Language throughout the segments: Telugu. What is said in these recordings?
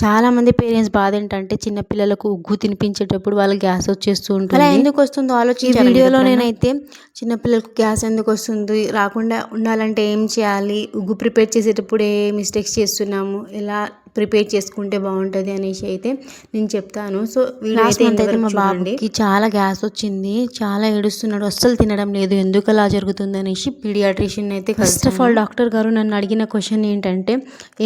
చాలామంది పేరెంట్స్ బాధ ఏంటంటే చిన్న పిల్లలకు ఉగ్గు తినిపించేటప్పుడు వాళ్ళకి గ్యాస్ వచ్చేస్తూ ఉంటుంది. అలా ఎందుకు వస్తుందో ఆలోచించారా? ఈ వీడియోలో నేనైతే చిన్నపిల్లలకు గ్యాస్ ఎందుకు వస్తుంది, రాకుండా ఉండాలంటే ఏం చేయాలి, ఉగ్గు ప్రిపేర్ చేసేటప్పుడు ఏ మిస్టేక్స్ చేస్తున్నాము, ఎలా ప్రిపేర్ చేసుకుంటే బాగుంటుంది అనేసి అయితే నేను చెప్తాను. సో లాస్ట్ మంత్ అయితే మా బాబుకి చాలా గ్యాస్ వచ్చింది, చాలా ఏడుస్తున్నాడు, అస్సలు తినడం లేదు, ఎందుకు అలా జరుగుతుంది అనేసి పీడియాట్రిషియన్ అయితే ఫస్ట్ ఆఫ్ ఆల్ డాక్టర్ గారు నన్ను అడిగిన క్వశ్చన్ ఏంటంటే,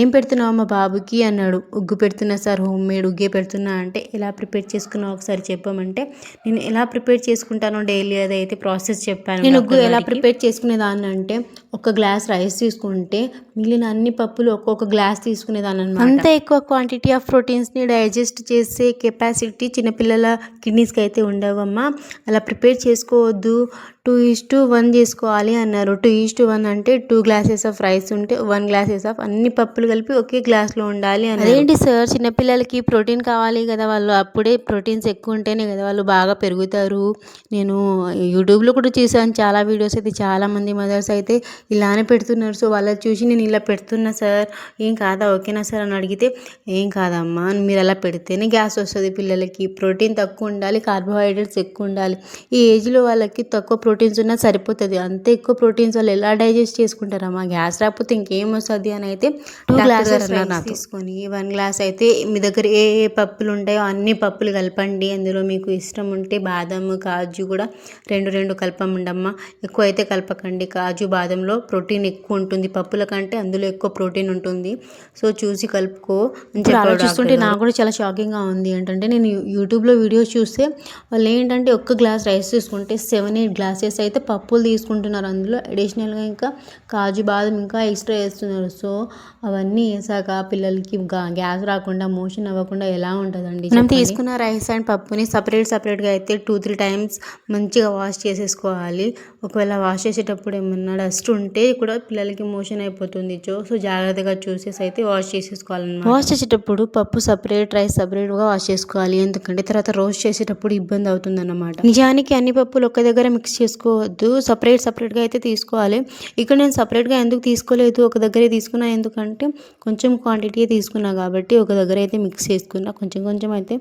ఏం పెడుతున్నావు మా బాబుకి అన్నాడు. ఉగ్గు పెడుతున్నా సార్, హోమ్ మేడ్ ఉగ్గే పెడుతున్నా అంటే, ఎలా ప్రిపేర్ చేసుకున్నావు ఒకసారి చెప్పమంటే, నేను ఎలా ప్రిపేర్ చేసుకుంటానో డైలీ అదైతే ప్రాసెస్ చెప్పాను. నేను ఉగ్గు ఎలా ప్రిపేర్ చేసుకునేదాన్ని అంటే, ఒక గ్లాస్ రైస్ తీసుకుంటే మిగిలిన అన్ని పప్పులు ఒక్కొక్క గ్లాస్ తీసుకునేదాన్ని అనమాట. అంత ఎక్కువ క్వాంటిటీ ఆఫ్ ప్రోటీన్స్ని డైజెస్ట్ చేసే కెపాసిటీ చిన్నపిల్లల కిడ్నీస్కి అయితే ఉండవమ్మా, అలా ప్రిపేర్ చేసుకోవద్దు, 2:1 చేసుకోవాలి అన్నారు. 2:1 అంటే 2 గ్లాసెస్ ఆఫ్ రైస్ ఉంటే 1 గ్లాసెస్ ఆఫ్ అన్ని పప్పులు కలిపి ఒకే గ్లాస్లో ఉండాలి అని. అదేంటి సార్, చిన్నపిల్లలకి ప్రోటీన్ కావాలి కదా, వాళ్ళు అప్పుడే ప్రోటీన్స్ ఎక్కువ ఉంటేనే కదా వాళ్ళు బాగా పెరుగుతారు. నేను యూట్యూబ్లో కూడా చూసాను చాలా వీడియోస్ అయితే, చాలామంది మదర్స్ అయితే ఇలానే పెడుతున్నారు. సో వాళ్ళని చూసి నేను ఇలా పెడుతున్నా సార్, ఏం కాదా, ఓకేనా సార్ అని అడిగితే, ఏం కాదమ్మా, మీరు అలా పెడితేనే గ్యాస్ వస్తుంది పిల్లలకి, ప్రోటీన్ తక్కువ ఉండాలి, కార్బోహైడ్రేట్స్ ఎక్కువ ఉండాలి, ఈ ఏజ్లో వాళ్ళకి తక్కువ ప్రోటీన్స్ ఉన్నా సరిపోతుంది, అంత ఎక్కువ ప్రోటీన్స్ వాళ్ళు ఎలా డైజెస్ట్ చేసుకుంటారమ్మా, గ్యాస్ రాకపోతే ఇంకేం వస్తుంది అని అయితే 2 గ్లాసెస్ తీసుకొని 1 గ్లాస్ అయితే మీ దగ్గర ఏ ఏ పప్పులు ఉంటాయో అన్ని పప్పులు కలపండి, అందులో మీకు ఇష్టం ఉంటే బాదం కాజు కూడా 2 కలపమండమ్మా, ఎక్కువ అయితే కలపకండి, కాజు బాదంలో ప్రోటీన్ ఎక్కువ ఉంటుంది, పప్పుల కంటే అందులో ఎక్కువ ప్రోటీన్ ఉంటుంది, సో చూసి కలుపుకో అని చెప్పారు. చూస్తుంటే నాకు కూడా చాలా షాకింగ్గా ఉంది. ఏంటంటే నేను యూట్యూబ్లో వీడియోస్ చూస్తే వాళ్ళు ఏంటంటే ఒక్క గ్లాస్ రైస్ తీసుకుంటే 7-8 గ్లాసెస్ అయితే పప్పులు తీసుకుంటున్నారు, అందులో అడిషనల్గా ఇంకా కాజు బాదం ఇంకా ఎక్స్ట్రా వేస్తున్నారు. సో అవన్నీ వేసాక పిల్లలకి గ్యాస్ రాకుండా, మోషన్ అవ్వకుండా ఎలా ఉంటుందండి? మనం తీసుకున్న రైస్ అండ్ పప్పుని సపరేట్గా అయితే 2-3 టైమ్స్ మంచిగా వాష్ చేసేసుకోవాలి. ఒకవేళ వాష్ చేసేటప్పుడు ఏమన్నా డస్ట్ ఉంటే కూడా పిల్లలకి మోషన్ అయిపోతుంది. సో జాగ్రత్తగా చూసేసి అయితే వాష్ చేసేసుకోవాలన్నమాట. వాష్ చేసేటప్పుడు పప్పు సపరేట్, రైస్ సపరేట్గా వాష్ చేసుకోవాలి, ఎందుకంటే తర్వాత రోస్ట్ చేసేటప్పుడు ఇబ్బంది అవుతుంది అన్నమాట. నిజానికి అన్ని పప్పులు ఒక దగ్గర మిక్స్ చేసుకోవద్దు, సపరేట్గా అయితే తీసుకోవాలి. ఇక్కడ నేను సపరేట్గా ఎందుకు తీసుకోలేదు, ఒక దగ్గరే తీసుకున్నా, ఎందుకంటే కొంచెం క్వాంటిటీ తీసుకున్నా కాబట్టి ఒక దగ్గర అయితే మిక్స్ చేసుకున్నా, కొంచెం అయితే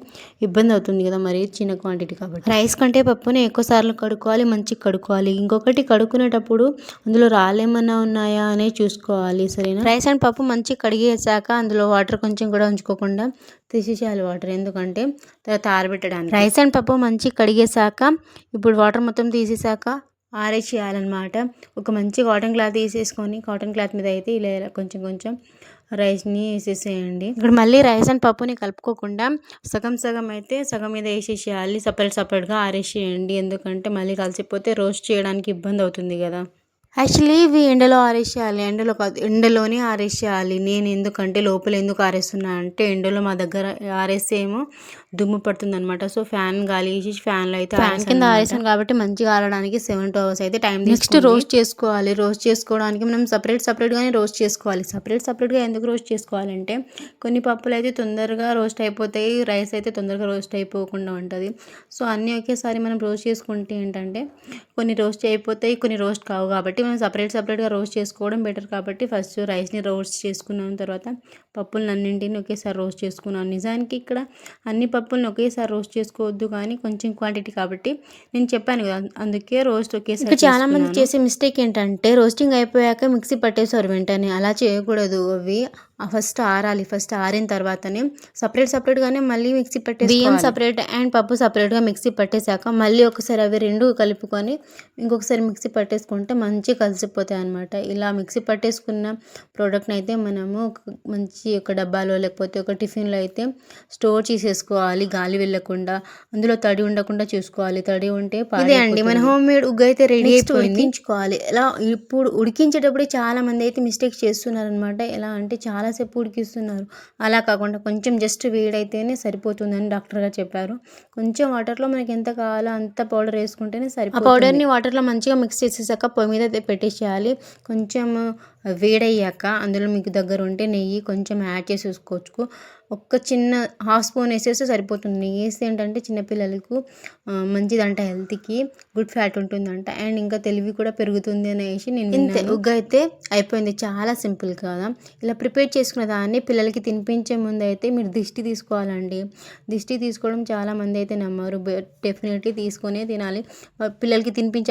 ఇబ్బంది అవుతుంది కదా, మరి చిన్న క్వాంటిటీ కాబట్టి. రైస్ కంటే పప్పుని ఎక్కువ సార్లు కడుక్కోవాలి, మంచిగా కడుక్కోవాలి. ఇంకొకటి, కడుక్కునేటప్పుడు అందులో రాళ్ళు ఏమన్నా ఉన్నాయా అనే చూసుకోవాలి, సరేనా? రైస్ అండ్ పప్పు మంచిగా కడిగేసాక అందులో వాటర్ కొంచెం కూడా ఉంచుకోకుండా తీసేసేయాలి వాటర్, ఎందుకంటే తర్వాత ఆరబెట్టడానికి. రైస్ అండ్ పప్పు మంచిగా కడిగేసాక ఇప్పుడు వాటర్ మొత్తం తీసేసాక ఆరేసేయాలన్నమాట. ఒక మంచి కాటన్ క్లాత్ తీసేసుకొని, కాటన్ క్లాత్ మీద అయితే ఇలా కొంచెం రైస్ని వేసేసేయండి. ఇక్కడ మళ్ళీ రైస్ అండ్ పప్పుని కలుపుకోకుండా సగం అయితే సగం మీద వేసేసేయాలి, సపరేట్గా ఆరేసేయండి, ఎందుకంటే మళ్ళీ కలిసిపోతే రోస్ట్ చేయడానికి ఇబ్బంది అవుతుంది కదా. యాక్చువల్లీ ఇవి ఎండలో ఆరేసేయాలి, ఎండలో కాదు ఎండలోనే ఆరేసేయాలి. నేను ఎందుకంటే లోపల ఎందుకు ఆరేస్తున్నా అంటే, ఎండలో మా దగ్గర ఆరేస్తే ఏమో దుమ్ము పడుతుంది అనమాట, సో ఫ్యాన్ గాలి వేసి ఫ్యాన్లో అయితే ఫ్యాన్ కింద ఆరేసాను కాబట్టి మంచిగా ఆరడానికి 7-2 hours అయితే టైం. నెక్స్ట్ రోస్ట్ చేసుకోవాలి. రోస్ట్ చేసుకోవడానికి మనం సపరేట్గానే రోస్ట్ చేసుకోవాలి. సపరేట్గా ఎందుకు రోస్ట్ చేసుకోవాలంటే, కొన్ని పప్పులు అయితే తొందరగా రోస్ట్ అయిపోతాయి, రైస్ అయితే తొందరగా రోస్ట్ అయిపోకుండా ఉంటుంది. సో అన్నీ ఒకేసారి మనం రోస్ట్ చేసుకుంటే ఏంటంటే కొన్ని రోస్ట్ అయిపోతాయి, కొన్ని రోస్ట్ కావు, కాబట్టి మనం సపరేట్గా రోస్ట్ చేసుకోవడం బెటర్. కాబట్టి ఫస్ట్ రైస్ని రోస్ట్ చేసుకున్న తర్వాత పప్పులను అన్నింటిని ఒకేసారి రోస్ట్ చేసుకున్నాను. నిజానికి ఇక్కడ అన్ని పప్పులను ఒకేసారి రోస్ట్ చేసుకోవద్దు, కానీ కొంచెం క్వాంటిటీ కాబట్టి నేను చెప్పాను కదా, అందుకే రోస్ట్ ఒకేసారి. చాలా మంది చేసే మిస్టేక్ ఏంటంటే, రోస్టింగ్ అయిపోయాక మిక్సీ పట్టేసారు వెంటనే, అలా చేయకూడదు. అవి ఫస్ట్ ఆరాలి, ఫస్ట్ ఆరిన తర్వాతనే సపరేట్గానే మళ్ళీ మిక్సీ పట్టేసి, బియ్యం సపరేట్ అండ్ పప్పు సపరేట్గా మిక్సీ పట్టేశాక మళ్ళీ ఒకసారి అవి రెండు కలుపుకొని ఇంకొకసారి మిక్సీ పట్టేసుకుంటే మంచిగా కలిసిపోతాయి అనమాట. ఇలా మిక్సీ పట్టేసుకున్న ప్రోడక్ట్ని అయితే మనము ఒక డబ్బాలో లేకపోతే ఒక టిఫిన్లో అయితే స్టోర్ చేసేసుకోవాలి, గాలి వెళ్ళకుండా, అందులో తడి ఉండకుండా చూసుకోవాలి. తడి ఉంటే ఇదే అండి మన హోమ్ మేడ్ ఉగ్గు అయితే రెడీ అయిపోయింది. ఉడికించుకోవాలి. ఎలా ఇప్పుడు ఉడికించేటప్పుడు చాలా మంది అయితే మిస్టేక్స్ చేస్తున్నారు అనమాట. ఎలా అంటే చాలాసేపు ఉడికిస్తున్నారు, అలా కాకుండా కొంచెం జస్ట్ వేడైతేనే సరిపోతుందని డాక్టర్ గారు చెప్పారు. కొంచెం వాటర్లో మనకి ఎంత కావాలో అంత పౌడర్ వేసుకుంటేనే సరిపోతుంది. ఆ పౌడర్ని వాటర్లో మంచిగా మిక్స్ చేసేసాక పొయ్యి మీద పెట్టేసేయాలి. కొంచెం వేడయ్యాక అందులో మీకు దగ్గర ఉంటే నెయ్యి కొంచెం యాడ్ చేసేసుకోవచ్చు. ఒక్క చిన్న హాఫ్ స్పూన్ వేసేస్తే సరిపోతుంది. నెయ్యి వేస్తే ఏంటంటే చిన్నపిల్లలకు మంచిదంట, హెల్త్కి గుడ్ ఫ్యాట్ ఉంటుందంట, అండ్ ఇంకా తెలివి కూడా పెరుగుతుంది అనేసి నేను ఇంతే. ఉగ్గు అయితే అయిపోయింది, చాలా సింపుల్ కదా. ఇలా ప్రిపేర్ చేసుకున్న దాన్ని పిల్లలకి తినిపించే ముందు అయితే మీరు దిష్టి తీసుకోవాలండి. దిష్టి తీసుకోవడం చాలామంది అయితే నమ్మరు, బట్ డెఫినెట్లీ తీసుకొనే తినాలి. పిల్లలకి తినిపించే